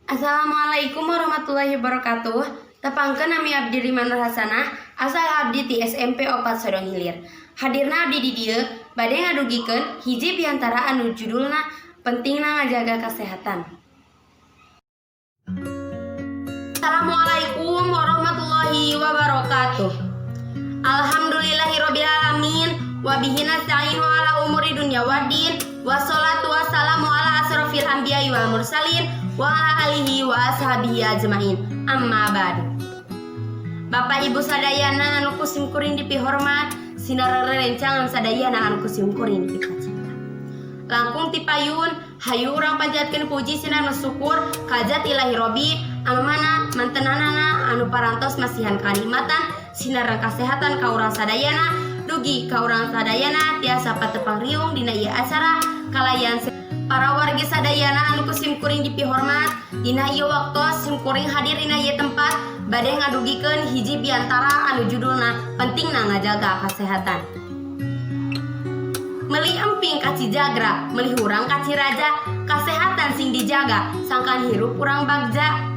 Assalamualaikum warahmatullahi wabarakatuh. Tepangkeun nami abdi Riman Nur Hasanah, asal abdi ti SMP 4 Sodong Hilir. Hadirna abdi di dieu bade ngadugikeun hiji piantara anu judulna pentingna ngajaga kesehatan. Assalamualaikum warahmatullahi wabarakatuh. Alhamdulillahirabbil alamin wa bihi nasta'inu ala umuri dunya waddin. Wassalatu wassalamu ala asrofil anbiya'i wal mursalin wa ala alihi wa ashabihi ajmain. Amma ba'du. Bapak Ibu sadayana anu kusim kuring dipihormat, sinar rerencangan sadayana anu kusim kuring dipikacita. Langkung ti payun, hayu urang panjatkeun puji sinar syukur ka Zat Ilahi Robbi anu mana mantenanana anu parantos masihan kanikmatan sinar kasehatan ka urang sadayana dugi ka urang sadayana tiasa patepang riung dina ieu acara kalayan para wargi sadayana anu kusim kuring dipihormat dina ieu waktu sim kuring hadir dina ieu tempat bade ngadugikeun hiji biantara anu judulna pentingna ngajaga kesehatan. Meuli emping ka Cijagra, meuli hurang ka Ciraja, kasehatan sing dijaga sangkan hirup urang bagja.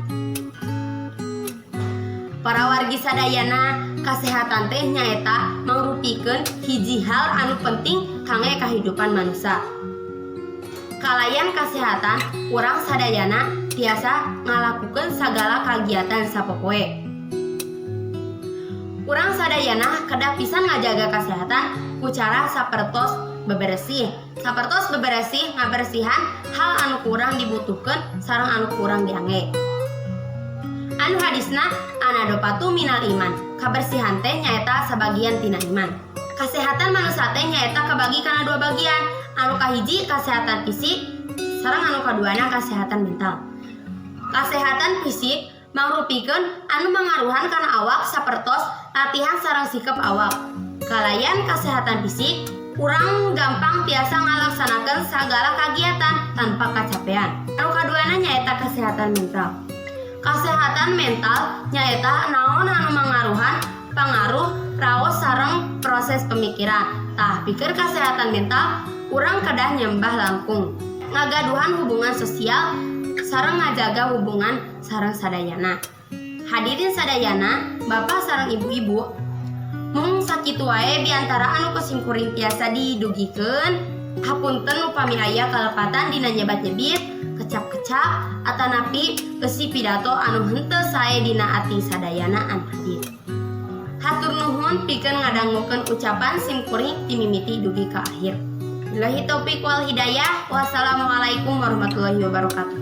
Para wargi sadayana, kasehatan teh nyaeta mangrupikeun hiji hal anu penting kangge kahidupan manusia. Kalayan kasehatan, urang sadayana tiasa ngalakukeun sagala kagiatan sapopoe. Urang sadayana kedah pisan ngajaga kasehatan ku cara sapertos beberesih. Sapertos beberesih ngabersihan hal anu kurang dibutuhkeun sareng anu kurang diangge. Anu hadisna anadopatu minal iman. Kabersihan teh nyaeta sabagian tina iman. Kasehatan manusia teh nyaeta kabagi kana dua bagian. Anu kahiji kasehatan fisik sareng anu kaduana kasehatan mental. Kasehatan fisik mangrupikeun anu mangaruhan kana awak sapertos latihan sareng sikap awak. Kalayan kasehatan fisik, urang gampang tiasa ngalaksanakeun sagala kagiatan tanpa kacapean. Anu kaduana nyaeta kesehatan mental. Kesehatan mental nyaeta naon anu mangaruhan pangaruh raos sareng proses pemikiran. Tah pikir kesehatan mental urang kedah nyembah langkung ngagaduhan hubungan sosial sareng ngajaga hubungan sareng sadayana. Hadirin sadayana, bapak sareng ibu-ibu, mung sakitu wae biantara anu kusim kuring tiasa didugikeun. Hapunten upami aya kalepatan dina nyebat-nyebit, kecap-kecap atanapi eusi pidato anu henteu sae dina ati sadayana anu hadir. Hatur nuhun pikeun ngadangukeun ucapan sim kuring ti mimiti dugi ka akhir. Billahi taufik wal hidayah. Wassalamualaikum warahmatullahi wabarakatuh.